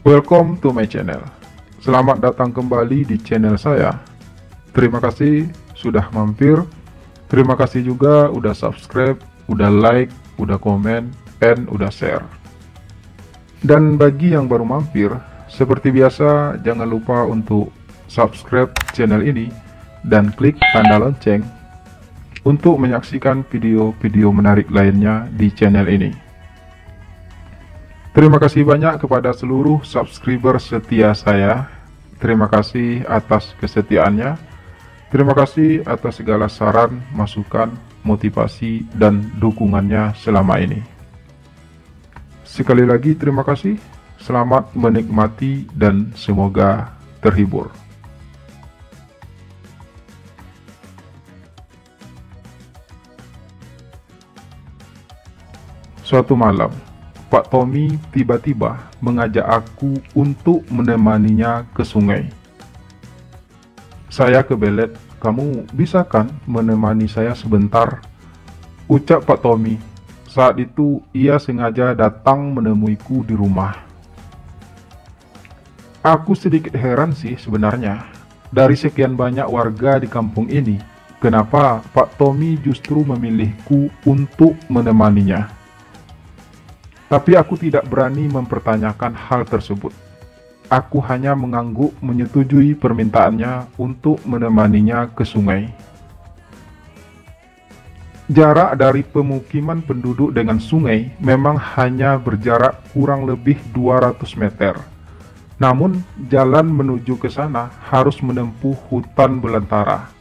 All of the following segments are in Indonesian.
Welcome to my channel. Selamat datang kembali di channel saya. Terima kasih sudah mampir. Terima kasih juga udah subscribe, udah like, udah komen, and udah share. Dan bagi yang baru mampir, seperti biasa jangan lupa untuk subscribe channel ini dan klik tanda lonceng untuk menyaksikan video-video menarik lainnya di channel ini. Terima kasih banyak kepada seluruh subscriber setia saya. Terima kasih atas kesetiaannya. Terima kasih atas segala saran, masukan, motivasi, dan dukungannya selama ini. Sekali lagi terima kasih. Selamat menikmati dan semoga terhibur. Suatu malam, Pak Tommy tiba-tiba mengajak aku untuk menemaninya ke sungai. Saya kebelet, "Kamu bisa kan menemani saya sebentar?" ucap Pak Tommy. Saat itu ia sengaja datang menemuiku di rumah. Aku sedikit heran sih sebenarnya. Dari sekian banyak warga di kampung ini, kenapa Pak Tommy justru memilihku untuk menemaninya? Tapi aku tidak berani mempertanyakan hal tersebut. Aku hanya mengangguk menyetujui permintaannya untuk menemaninya ke sungai. Jarak dari pemukiman penduduk dengan sungai memang hanya berjarak kurang lebih 200 meter. Namun, jalan menuju ke sana harus menempuh hutan belantara.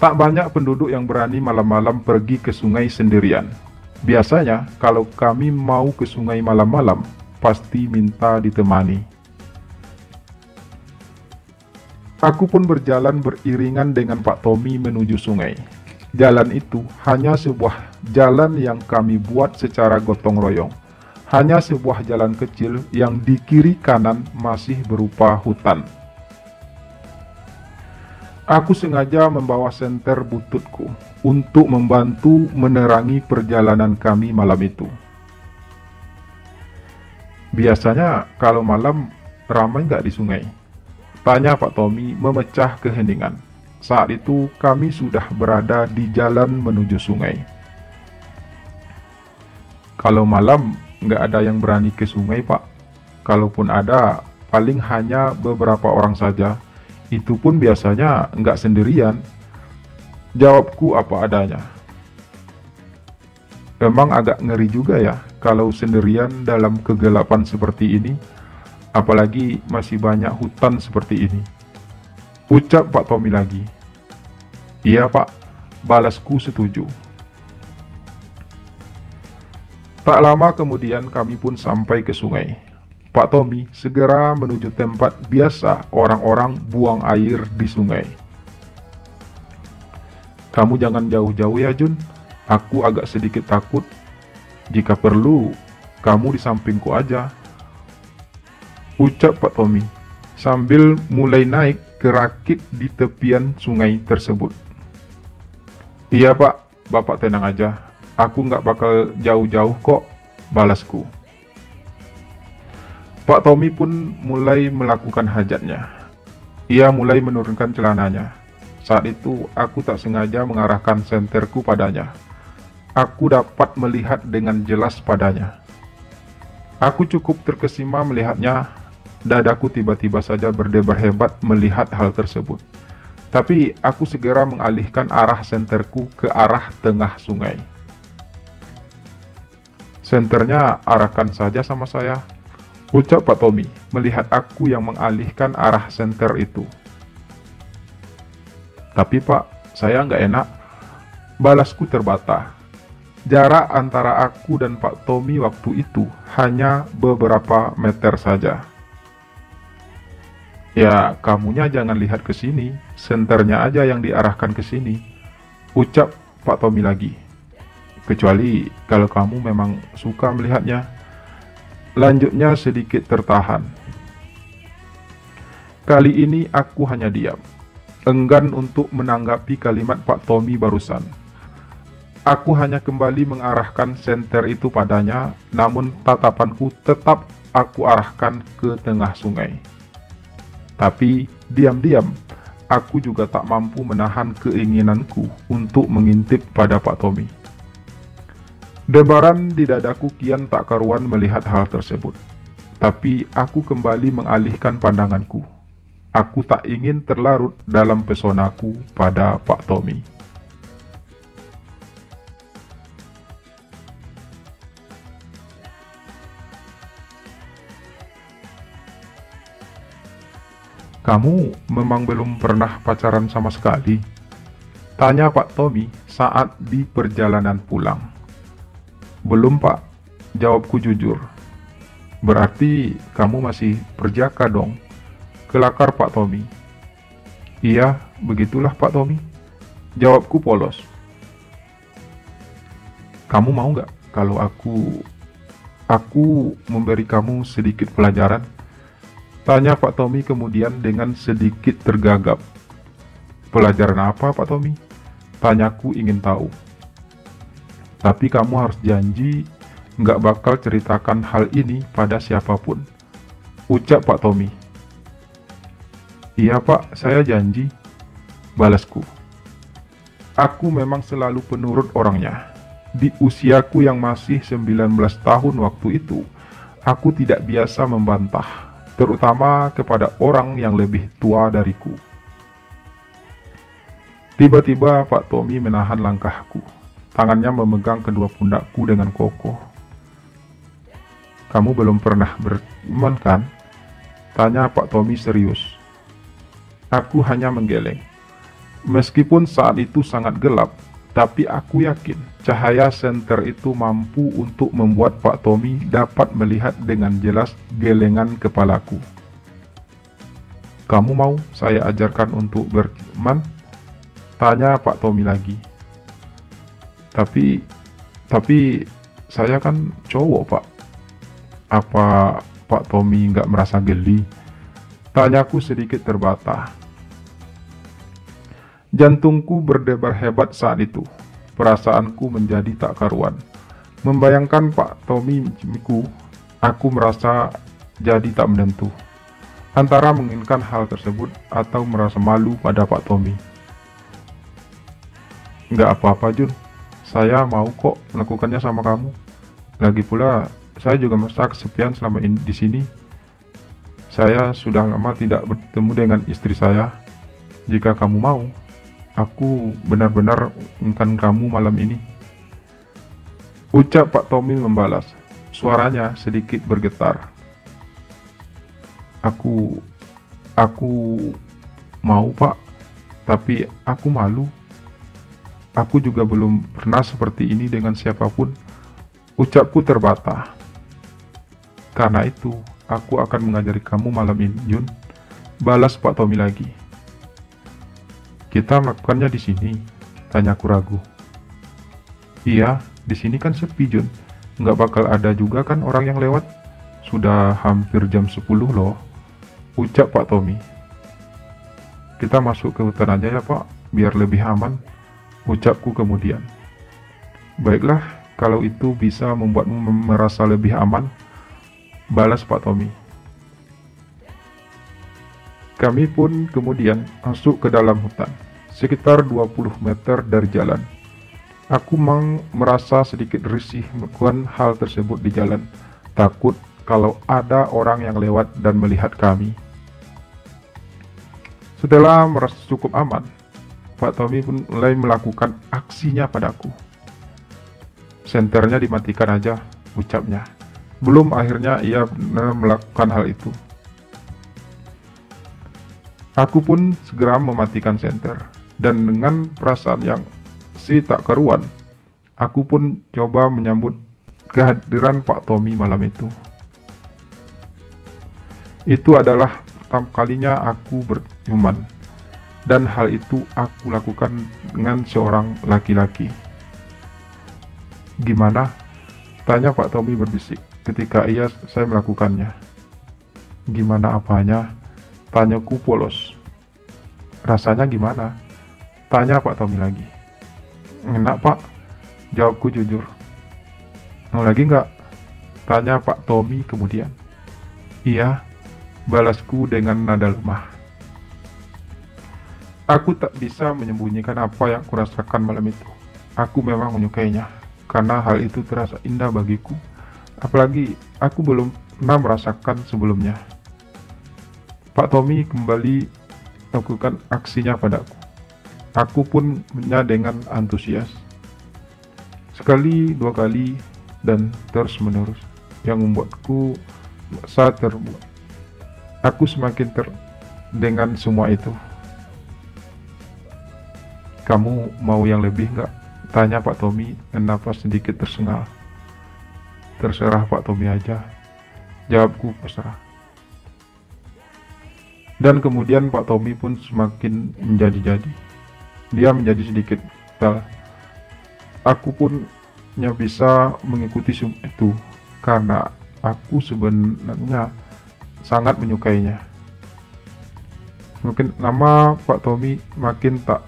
Tak banyak penduduk yang berani malam-malam pergi ke sungai sendirian. Biasanya, kalau kami mau ke sungai malam-malam, pasti minta ditemani. Aku pun berjalan beriringan dengan Pak Tommy menuju sungai. Jalan itu hanya sebuah jalan yang kami buat secara gotong royong. Hanya sebuah jalan kecil yang di kiri kanan masih berupa hutan. Aku sengaja membawa senter bututku untuk membantu menerangi perjalanan kami malam itu. Biasanya kalau malam ramai nggak di sungai? Tanya Pak Tommy memecah keheningan. Saat itu kami sudah berada di jalan menuju sungai. Kalau malam nggak ada yang berani ke sungai, Pak. Kalaupun ada, paling hanya beberapa orang saja. Itu pun biasanya nggak sendirian. Jawabku apa adanya. Memang agak ngeri juga ya kalau sendirian dalam kegelapan seperti ini. Apalagi masih banyak hutan seperti ini. Ucap Pak Tommy lagi. Iya Pak, balasku setuju. Tak lama kemudian kami pun sampai ke sungai. Pak Tommy segera menuju tempat biasa orang-orang buang air di sungai. "Kamu jangan jauh-jauh ya Jun, aku agak sedikit takut. Jika perlu, kamu di sampingku aja," ucap Pak Tommy sambil mulai naik ke rakit di tepian sungai tersebut. "Iya Pak, Bapak tenang aja, aku nggak bakal jauh-jauh kok," balasku. Pak Tommy pun mulai melakukan hajatnya. Ia mulai menurunkan celananya. Saat itu aku tak sengaja mengarahkan senterku padanya. Aku dapat melihat dengan jelas padanya. Aku cukup terkesima melihatnya. Dadaku tiba-tiba saja berdebar hebat melihat hal tersebut. Tapi aku segera mengalihkan arah senterku ke arah tengah sungai. "Senternya arahkan saja sama saya," ucap Pak Tommy melihat aku yang mengalihkan arah senter itu. "Tapi Pak, saya nggak enak," balasku terbata. Jarak antara aku dan Pak Tommy waktu itu hanya beberapa meter saja. "Ya, kamunya jangan lihat ke sini, senternya aja yang diarahkan ke sini," ucap Pak Tommy lagi. "Kecuali kalau kamu memang suka melihatnya," lanjutnya sedikit tertahan. Kali ini aku hanya diam, enggan untuk menanggapi kalimat Pak Tommy barusan. Aku hanya kembali mengarahkan senter itu padanya, namun tatapanku tetap aku arahkan ke tengah sungai. Tapi diam-diam, aku juga tak mampu menahan keinginanku untuk mengintip pada Pak Tommy. Debaran di dadaku kian tak karuan melihat hal tersebut. Tapi aku kembali mengalihkan pandanganku. Aku tak ingin terlarut dalam pesonaku pada Pak Tommy. "Kamu memang belum pernah pacaran sama sekali?" tanya Pak Tommy saat di perjalanan pulang. "Belum, Pak," jawabku jujur. "Berarti kamu masih perjaka dong?" kelakar Pak Tommy. "Iya, begitulah Pak Tommy," jawabku polos. "Kamu mau nggak kalau aku memberi kamu sedikit pelajaran?" tanya Pak Tommy kemudian dengan sedikit tergagap. "Pelajaran apa, Pak Tommy?" tanyaku ingin tahu. "Tapi kamu harus janji nggak bakal ceritakan hal ini pada siapapun," ucap Pak Tommy. "Iya Pak, saya janji," balasku. Aku memang selalu penurut orangnya. Di usiaku yang masih 19 tahun waktu itu, aku tidak biasa membantah, terutama kepada orang yang lebih tua dariku. Tiba-tiba Pak Tommy menahan langkahku. Tangannya memegang kedua pundakku dengan kokoh. "Kamu belum pernah berteman kan?" tanya Pak Tommy serius. Aku hanya menggeleng. Meskipun saat itu sangat gelap, tapi aku yakin cahaya senter itu mampu untuk membuat Pak Tommy dapat melihat dengan jelas gelengan kepalaku. "Kamu mau saya ajarkan untuk berteman?" tanya Pak Tommy lagi. Tapi saya kan cowok, Pak." "Apa Pak Tommy nggak merasa geli?" tanyaku sedikit terbata. Jantungku berdebar hebat saat itu. Perasaanku menjadi tak karuan. Membayangkan Pak Tommy ku, aku merasa jadi tak menentu. Antara menginginkan hal tersebut atau merasa malu pada Pak Tommy. "Nggak apa-apa Jun, saya mau kok melakukannya sama kamu. Lagi pula, saya juga merasa kesepian selama ini di sini. Saya sudah lama tidak bertemu dengan istri saya. Jika kamu mau, aku benar-benar ingin kamu malam ini," ucap Pak Tommy membalas. Suaranya sedikit bergetar. Aku mau Pak, tapi aku malu. Aku juga belum pernah seperti ini dengan siapapun, ucapku terbata. "Karena itu, aku akan mengajari kamu malam ini, Jun," balas Pak Tommy lagi. "Kita melakukannya di sini?" tanyaku ragu. "Iya, di sini kan sepi, Jun. Nggak bakal ada juga kan orang yang lewat. Sudah hampir jam 10 loh," ucap Pak Tommy. "Kita masuk ke hutan aja ya Pak, biar lebih aman," ucapku kemudian. "Baiklah, kalau itu bisa membuatmu merasa lebih aman," balas Pak Tommy. Kami pun kemudian masuk ke dalam hutan, sekitar 20 meter dari jalan. Aku merasa sedikit risih melakukan hal tersebut di jalan, takut kalau ada orang yang lewat dan melihat kami. Setelah merasa cukup aman, Pak Tommy pun mulai melakukan aksinya padaku. "Senternya dimatikan aja," ucapnya. Belum akhirnya ia benar melakukan hal itu. Aku pun segera mematikan senter, dan dengan perasaan yang tak karuan, aku pun coba menyambut kehadiran Pak Tommy malam itu. Itu adalah pertama kalinya aku berciuman, dan hal itu aku lakukan dengan seorang laki-laki. "Gimana?" tanya Pak Tommy berbisik ketika saya melakukannya. "Gimana apanya?" tanyaku polos. "Rasanya gimana?" tanya Pak Tommy lagi. "Enak Pak," jawabku jujur. "Mau lagi nggak?" tanya Pak Tommy kemudian. Iya, balasku dengan nada lemah. Aku tak bisa menyembunyikan apa yang kurasakan malam itu. Aku memang menyukainya, karena hal itu terasa indah bagiku. Apalagi aku belum pernah merasakan sebelumnya. Pak Tommy kembali lakukan aksinya padaku. Aku pun dengan antusias. Sekali, dua kali, dan terus menerus. Yang membuatku saat terbuat. Aku semakin dengan semua itu. Kamu mau yang lebih nggak? Tanya Pak Tommy dengan napas sedikit tersengal. Terserah Pak Tommy aja. Jawabku pasrah. Dan kemudian Pak Tommy pun semakin menjadi-jadi. Dia menjadi sedikit brutal. Aku pun bisa mengikuti semua itu karena aku sebenarnya sangat menyukainya. Mungkin lama Pak Tommy makin tak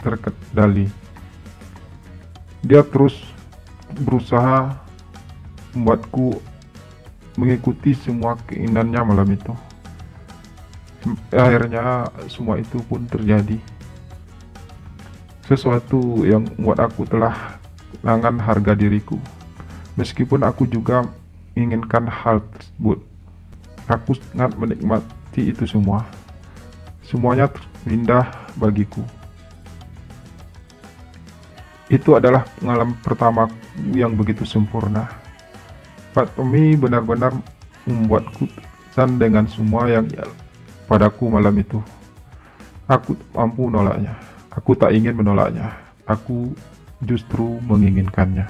terkendali. Dia terus berusaha membuatku mengikuti semua keinginannya malam itu. Akhirnya semua itu pun terjadi. Sesuatu yang membuat aku telah kehilangan harga diriku. Meskipun aku juga menginginkan hal tersebut. Aku sangat menikmati itu semua. Semuanya indah bagiku. Itu adalah pengalaman pertama yang begitu sempurna. Pak Tommy benar-benar membuatku terkesan dengan semua yang padaku malam itu. Aku mampu menolaknya. Aku tak ingin menolaknya. Aku justru menginginkannya.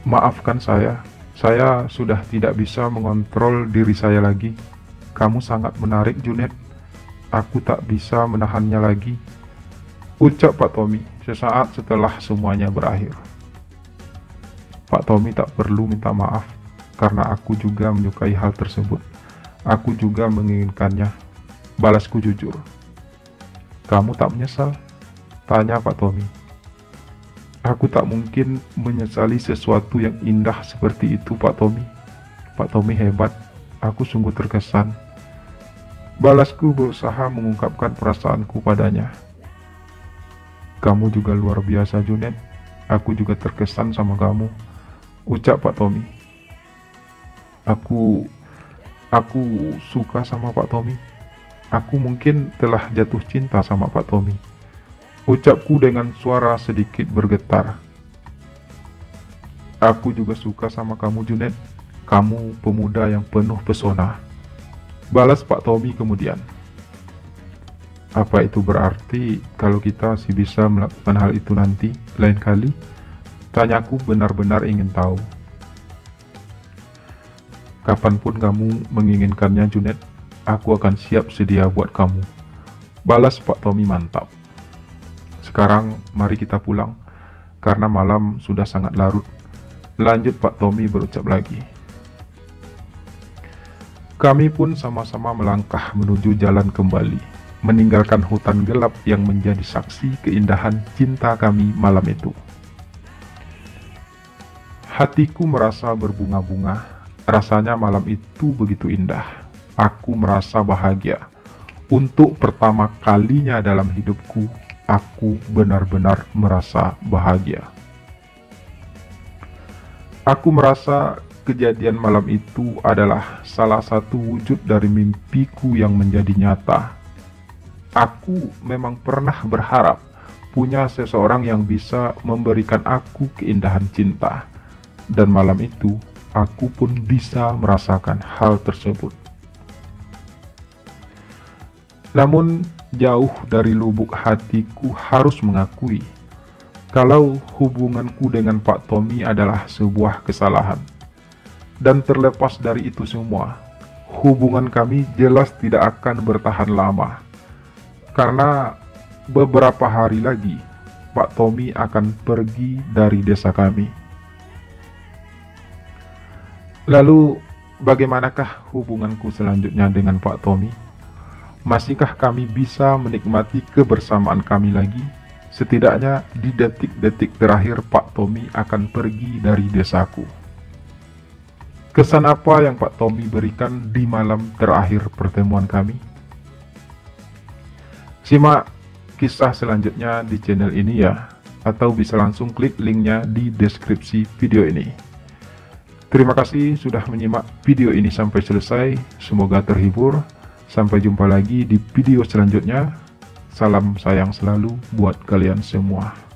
Maafkan saya sudah tidak bisa mengontrol diri saya lagi. Kamu sangat menarik, Junet. Aku tak bisa menahannya lagi, ucap Pak Tommy sesaat setelah semuanya berakhir. Pak Tommy tak perlu minta maaf, karena aku juga menyukai hal tersebut. Aku juga menginginkannya. Balasku jujur. Kamu tak menyesal? Tanya Pak Tommy. Aku tak mungkin menyesali sesuatu yang indah seperti itu, Pak Tommy. Pak Tommy hebat. Aku sungguh terkesan. Balasku berusaha mengungkapkan perasaanku padanya. Kamu juga luar biasa, Junet. Aku juga terkesan sama kamu, ucap Pak Tommy. Aku suka sama Pak Tommy. Aku mungkin telah jatuh cinta sama Pak Tommy, ucapku dengan suara sedikit bergetar. Aku juga suka sama kamu, Junet. Kamu pemuda yang penuh pesona, balas Pak Tommy kemudian. Apa itu berarti kalau kita masih bisa melakukan hal itu nanti, lain kali? Tanyaku benar-benar ingin tahu. Kapanpun kamu menginginkannya, Junet, aku akan siap sedia buat kamu, balas Pak Tommy mantap. Sekarang mari kita pulang, karena malam sudah sangat larut, lanjut Pak Tommy berucap lagi. Kami pun sama-sama melangkah menuju jalan kembali, meninggalkan hutan gelap yang menjadi saksi keindahan cinta kami malam itu. Hatiku merasa berbunga-bunga, rasanya malam itu begitu indah. Aku merasa bahagia. Untuk pertama kalinya dalam hidupku, aku benar-benar merasa bahagia. Aku merasa kejadian malam itu adalah salah satu wujud dari mimpiku yang menjadi nyata. Aku memang pernah berharap punya seseorang yang bisa memberikan aku keindahan cinta. Dan malam itu, aku pun bisa merasakan hal tersebut. Namun, jauh dari lubuk hatiku harus mengakui kalau hubunganku dengan Pak Tommy adalah sebuah kesalahan. Dan terlepas dari itu semua, hubungan kami jelas tidak akan bertahan lama. Karena beberapa hari lagi, Pak Tommy akan pergi dari desa kami. Lalu, bagaimanakah hubunganku selanjutnya dengan Pak Tommy? Masihkah kami bisa menikmati kebersamaan kami lagi? Setidaknya di detik-detik terakhir Pak Tommy akan pergi dari desaku. Kesan apa yang Pak Tommy berikan di malam terakhir pertemuan kami? Simak kisah selanjutnya di channel ini ya, atau bisa langsung klik linknya di deskripsi video ini. Terima kasih sudah menyimak video ini sampai selesai, semoga terhibur. Sampai jumpa lagi di video selanjutnya. Salam sayang selalu buat kalian semua.